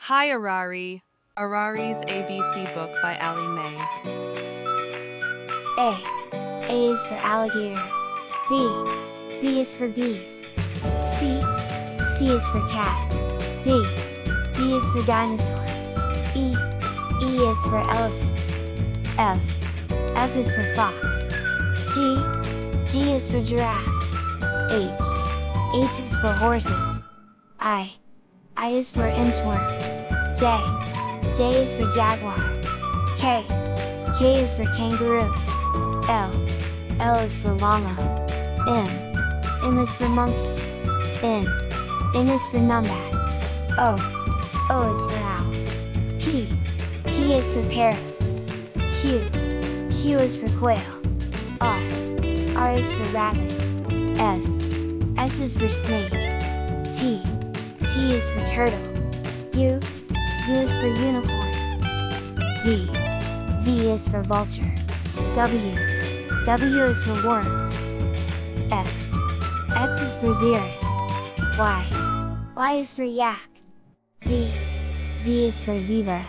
Hi, Arari. Arari's ABC book by Ali May. A. A is for alligator. B. B is for bees. C. C is for cat. D. D is for dinosaur. E. E is for elephants. F. F is for fox. G. G is for giraffe. H. H is for horses. I. I is for inchworm. J. J is for jaguar. K. K is for kangaroo. L. L is for llama. M. M is for monkey. N. N is for numbat. O. O is for owl. P. P is for parrots. Q. Q is for quail. R. R is for rabbit. S. S is for snake. T. T is for turtle. U. U is for unicorn. V. V is for vulture. W. W is for worms. X. X is for xeris. Y. Y is for yak. Z. Z is for zebra.